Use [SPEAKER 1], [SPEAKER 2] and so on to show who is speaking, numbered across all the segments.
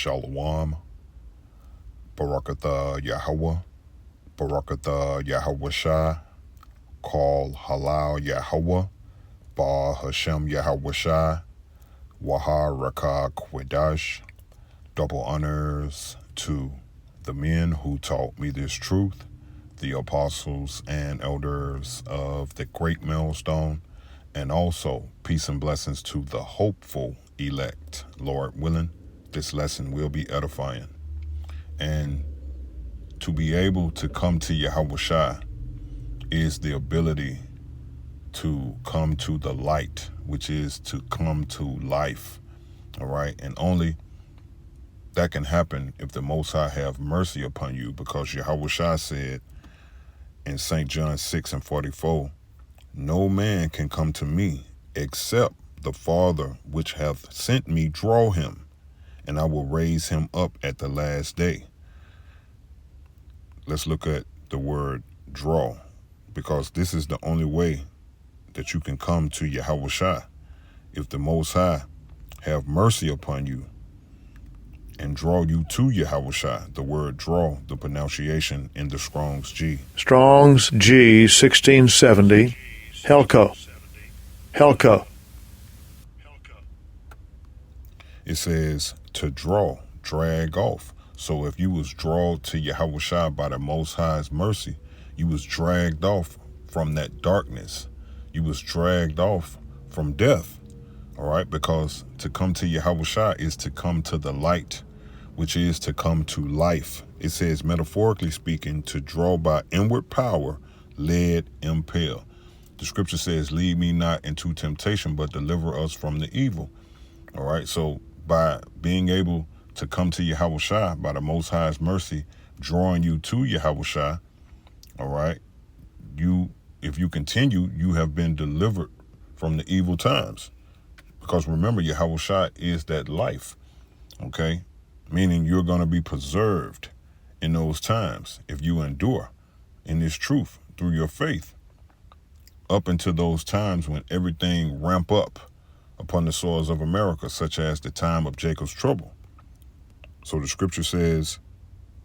[SPEAKER 1] Shalom, Barakatha Yahweh, Barakatha Yahweh Shai, Call Halal Yahweh, Ba Hashem Yahweh Shai, Waha Rakah Kwedash. Double honors to the men who taught me this truth, the apostles and elders of the great millstone, and also peace and blessings to the hopeful elect. Lord willing, this lesson will be edifying. And to be able to come to Yahweh Shai is the ability to come to the light, which is to come to life. All right. And only that can happen if the Most High have mercy upon you, because Yahweh Shai said in St. John 6:44, no man can come to me except the Father which hath sent me draw him, and I will raise him up at the last day. Let's look at the word draw, because this is the only way that you can come to Yahweh Shai. If the Most High have mercy upon you and draw you to Yahweh Shai, the word draw, the pronunciation in the Strong's G.
[SPEAKER 2] Strong's G 1670, Helko. Helko.
[SPEAKER 1] It says to draw, drag off. So if you was drawn to Yahweh Shai by the Most High's mercy, you was dragged off from that darkness. You was dragged off from death. All right, because to come to Yahweh Shai is to come to the light, which is to come to life. It says, metaphorically speaking, to draw by inward power, led, impel. The scripture says, lead me not into temptation, but deliver us from the evil. All right, so by being able to come to Yahweh Shai by the Most High's mercy, drawing you to Yahweh Shai, all right, if you continue, you have been delivered from the evil times. Because remember, Yahweh Shai is that life, okay? Meaning you're going to be preserved in those times if you endure in this truth through your faith up into those times when everything ramp up upon the soils of America, such as the time of Jacob's trouble. So the scripture says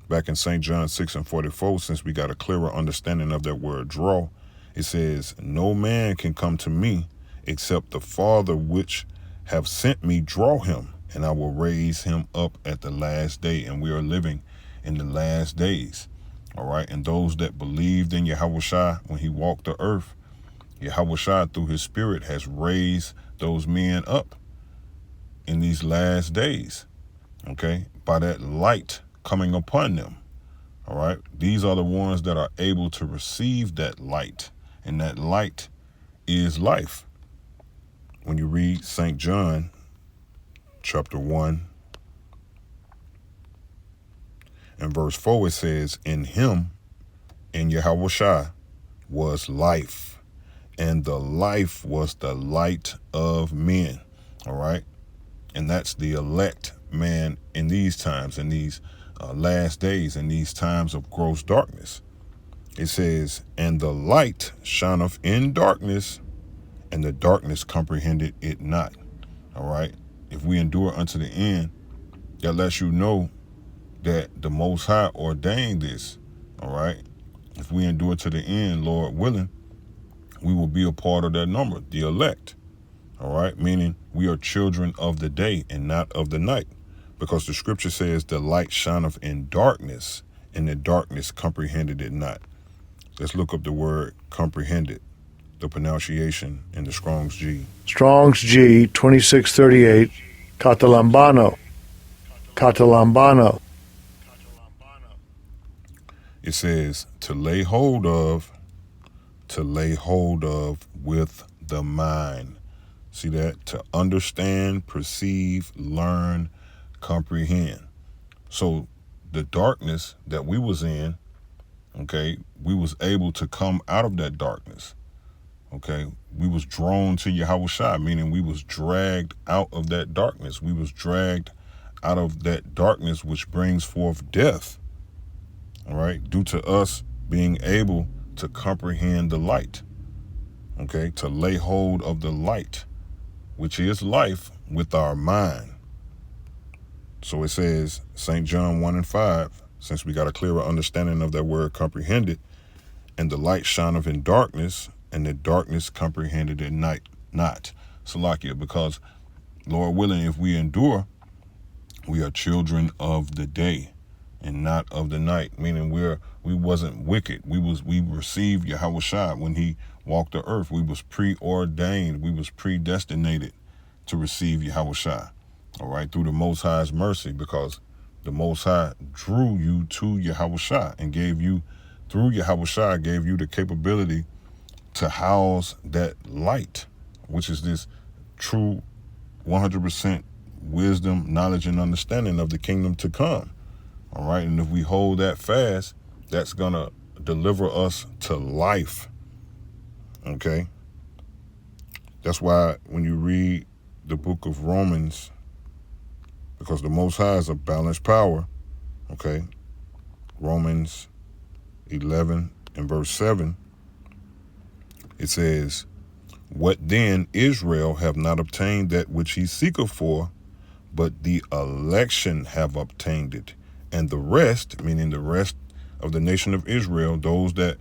[SPEAKER 1] back in St. John 6:44, since we got a clearer understanding of that word draw, it says, no man can come to me except the Father which have sent me draw him, and I will raise him up at the last day. And we are living in the last days. All right. And those that believed in Yahweh Shai when he walked the earth, Yahweh Shai through his spirit has raised those men up in these last days. Okay. By that light coming upon them. All right. These are the ones that are able to receive that light. And that light is life. When you read St. John chapter 1 and verse 4, it says, in him, in Yahweh Shai, was life, and the life was the light of men. All right. And that's the elect man in these times, in these last days, in these times of gross darkness. It says, and the light shineth in darkness, and the darkness comprehended it not. All right. If we endure unto the end, that lets you know that the Most High ordained this. All right. If we endure to the end, Lord willing, we will be a part of that number, the elect. All right. Meaning we are children of the day and not of the night, because the scripture says the light shineth in darkness, and the darkness comprehended it not. Let's look up the word comprehended, the pronunciation in the Strong's G.
[SPEAKER 2] Strong's G 2638, Catalambano. Catalambano.
[SPEAKER 1] It says to lay hold of with the mind. See that? To understand, perceive, learn, comprehend. So the darkness that we was in, okay, we was able to come out of that darkness. Okay, we was drawn to Yahweh Shai, meaning we was dragged out of that darkness. We was dragged out of that darkness which brings forth death. All right, due to us being able to comprehend the light. Okay, to lay hold of the light, which is life, with our mind. So it says, St. John 1 and 5, since we got a clearer understanding of that word comprehended, and the light shineth in darkness, and the darkness comprehended it not. Salakia, because Lord willing, if we endure, we are children of the day and not of the night, meaning we wasn't wicked. We received Yahushua when he walked the earth. We was preordained. We was predestinated to receive Yahushua, all right, through the Most High's mercy, because the Most High drew you to Yahushua and gave you, through Yahushua, gave you the capability to house that light, which is this true 100% wisdom, knowledge, and understanding of the kingdom to come. All right. And if we hold that fast, that's going to deliver us to life. Okay. That's why when you read the book of Romans, because the Most High is a balanced power. Okay. Romans 11 and verse 7, it says, what then Israel have not obtained that which he seeketh for, but the election have obtained it. And the rest, meaning the rest of the nation of Israel, those that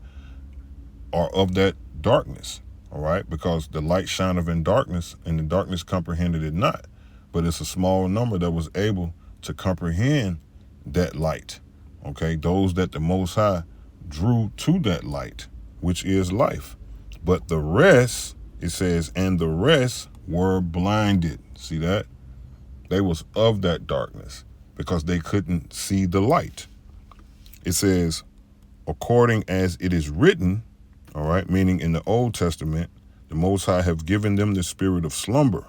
[SPEAKER 1] are of that darkness, all right? Because the light shineth in darkness, and the darkness comprehended it not. But it's a small number that was able to comprehend that light, okay? Those that the Most High drew to that light, which is life. But the rest, it says, and the rest were blinded. See that? They was of that darkness because they couldn't see the light. It says, according as it is written, all right, meaning in the Old Testament, the Most High have given them the spirit of slumber,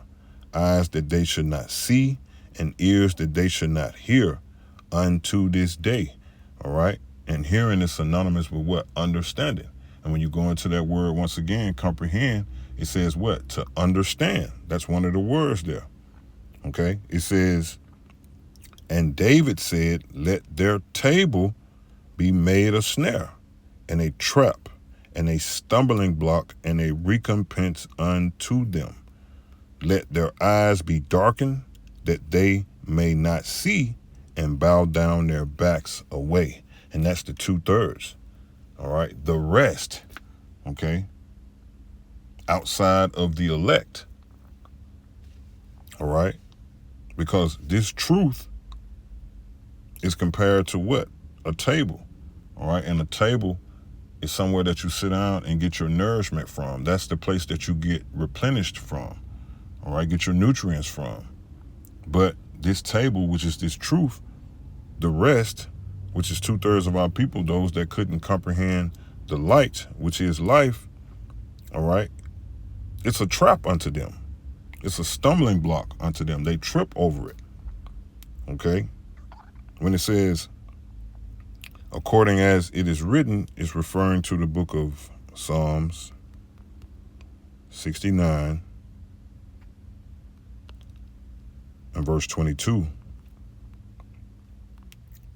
[SPEAKER 1] eyes that they should not see, and ears that they should not hear, unto this day. All right. And hearing is synonymous with what? Understanding. And when you go into that word once again, comprehend, it says what? To understand. That's one of the words there. Okay. It says, and David said, let their table be made a snare and a trap and a stumbling block and a recompense unto them. Let their eyes be darkened that they may not see, and bow down their backs away. And that's the 2/3. All right. The rest, okay, outside of the elect. All right. Because this truth is compared to what? A table. All right. And a table is somewhere that you sit down and get your nourishment from. That's the place that you get replenished from. All right. Get your nutrients from. But this table, which is this truth, the rest, which is 2/3 of our people, those that couldn't comprehend the light, which is life, all right, it's a trap unto them. It's a stumbling block unto them. They trip over it, okay? When it says, according as it is written, it's referring to the book of Psalms 69 and verse 22.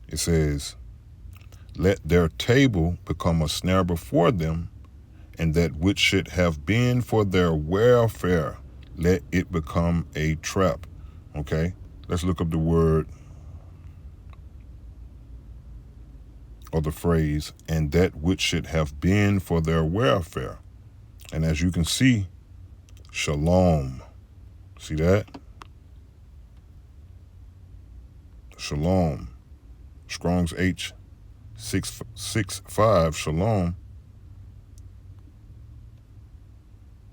[SPEAKER 1] It says, let their table become a snare before them, and that which should have been for their welfare, let it become a trap. Okay, let's look up the word or the phrase, and that which should have been for their welfare. And as you can see, shalom. See that? Shalom. Strong's H 665, shalom.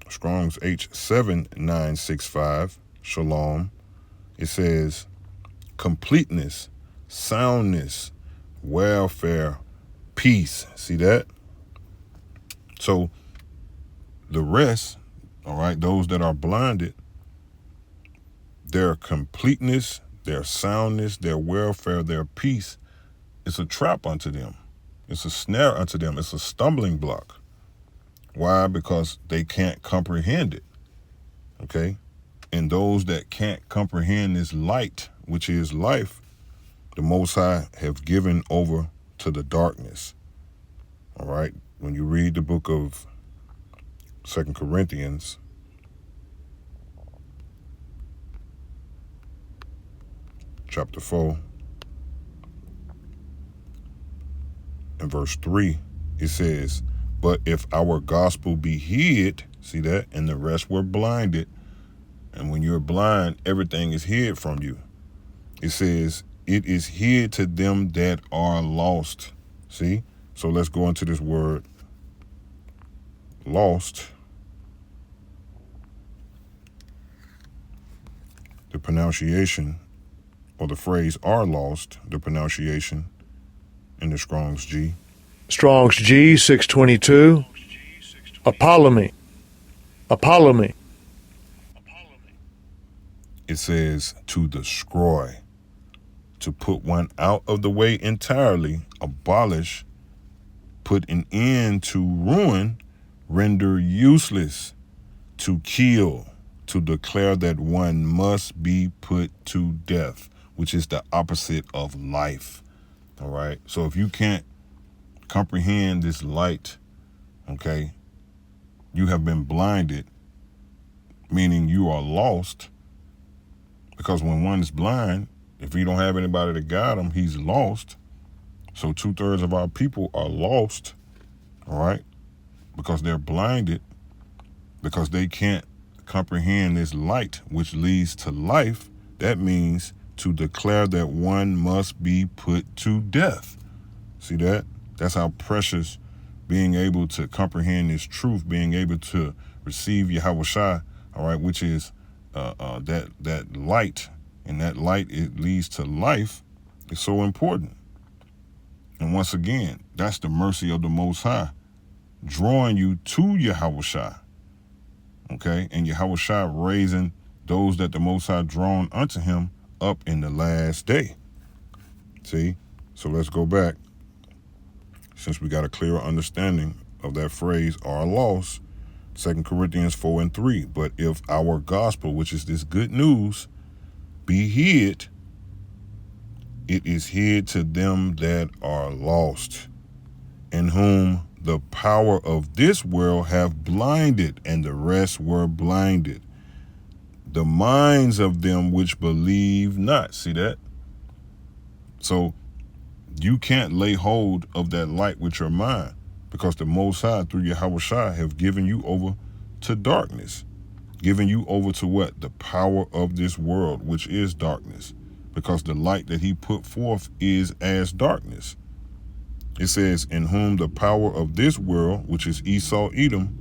[SPEAKER 1] Strong's H 7965, shalom. It says completeness, soundness, welfare, peace. See that? So the rest, all right, those that are blinded, their completeness, their soundness, their welfare, their peace, it's a trap unto them. It's a snare unto them. It's a stumbling block. Why? Because they can't comprehend it. Okay? And those that can't comprehend this light, which is life, the Most High have given over to the darkness. All right? When you read the book of 2 Corinthians, chapter 4, and verse 3, it says, but if our gospel be hid, see that, and the rest were blinded, and when you're blind, everything is hid from you. It says, it is hid to them that are lost. See? So let's go into this word, lost. The pronunciation, or the phrase are lost, the pronunciation in the Strong's G.
[SPEAKER 2] Strong's G 622. Apollomy. Apollomy.
[SPEAKER 1] It says to destroy, to put one out of the way entirely, abolish, put an end to, ruin, render useless, to kill, to declare that one must be put to death, which is the opposite of life. All right. So if you can't comprehend this light, okay, you have been blinded, meaning you are lost, because when one is blind, if he don't have anybody to guide him, he's lost. So 2/3 of our people are lost, all right, because they're blinded, because they can't comprehend this light, which leads to life. That means to declare that one must be put to death. See that? That's how precious being able to comprehend this truth, being able to receive Yahweh Shai, all right, which is that light, and that light, it leads to life, is so important. And once again, that's the mercy of the Most High, drawing you to Yahweh Shai, okay, and Yahweh Shai raising those that the Most High drawn unto him up in the last day. See? So let's go back. Since we got a clearer understanding of that phrase, are lost, 2 Corinthians 4 and 3. But if our gospel, which is this good news, be hid, it is hid to them that are lost, in whom the power of this world have blinded, and the rest were blinded, the minds of them which believe not. See that? So you can't lay hold of that light with your mind, because the Most High, through Yahweh Shai, have given you over to darkness, given you over to what? The power of this world, which is darkness, because the light that he put forth is as darkness. It says, in whom the power of this world, which is Esau, Edom,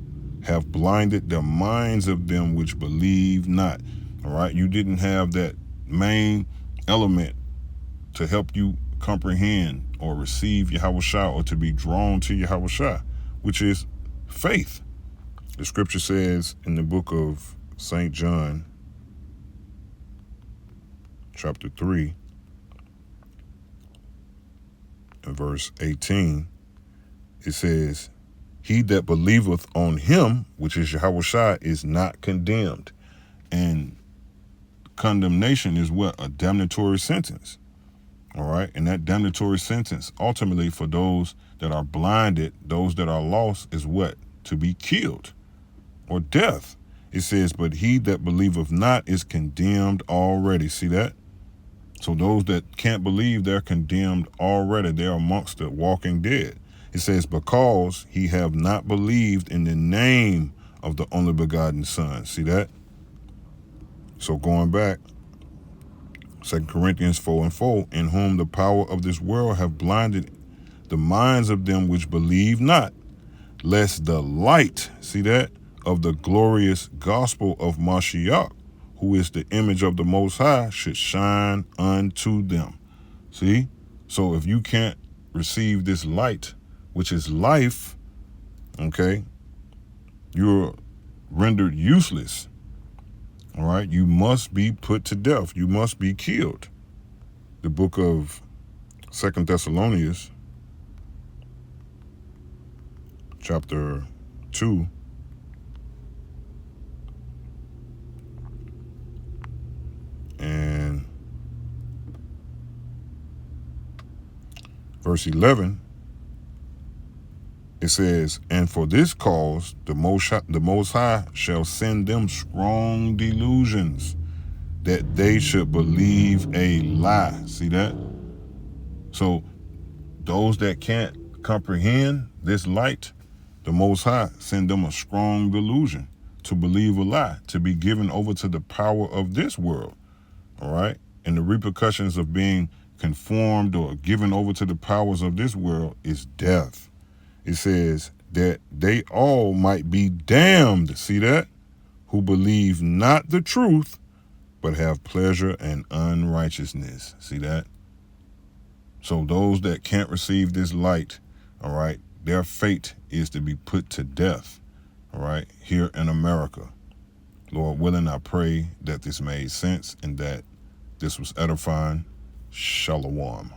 [SPEAKER 1] have blinded the minds of them which believe not. All right, you didn't have that main element to help you comprehend or receive Yahweh Shai, or to be drawn to Yahweh Shai, which is faith. The scripture says in the book of St. John, chapter 3, and verse 18, it says, he that believeth on him, which is Yahweh Shai, is not condemned. And condemnation is what? A damnatory sentence. All right. And that damnatory sentence, ultimately for those that are blinded, those that are lost, is what? To be killed, or death. It says, but he that believeth not is condemned already. See that? So those that can't believe, they're condemned already. They're amongst the walking dead. It says, because he have not believed in the name of the only begotten Son. See that? So going back, 2 Corinthians 4 and 4, in whom the power of this world have blinded the minds of them which believe not, lest the light, see that, of the glorious gospel of Mashiach, who is the image of the Most High, should shine unto them. See? So if you can't receive this light, which is life, okay, you're rendered useless. All right, you must be put to death. You must be killed. The book of 2 Thessalonians, chapter 2, and verse 11, it says, and for this cause the Most High shall send them strong delusions, that they should believe a lie. See that? So those that can't comprehend this light, the Most High send them a strong delusion to believe a lie, to be given over to the power of this world. All right? And the repercussions of being conformed or given over to the powers of this world is death. It says that they all might be damned, see that? Who believe not the truth, but have pleasure in unrighteousness. See that? So those that can't receive this light, all right, their fate is to be put to death, all right, here in America. Lord willing, I pray that this made sense and that this was edifying. Shalom.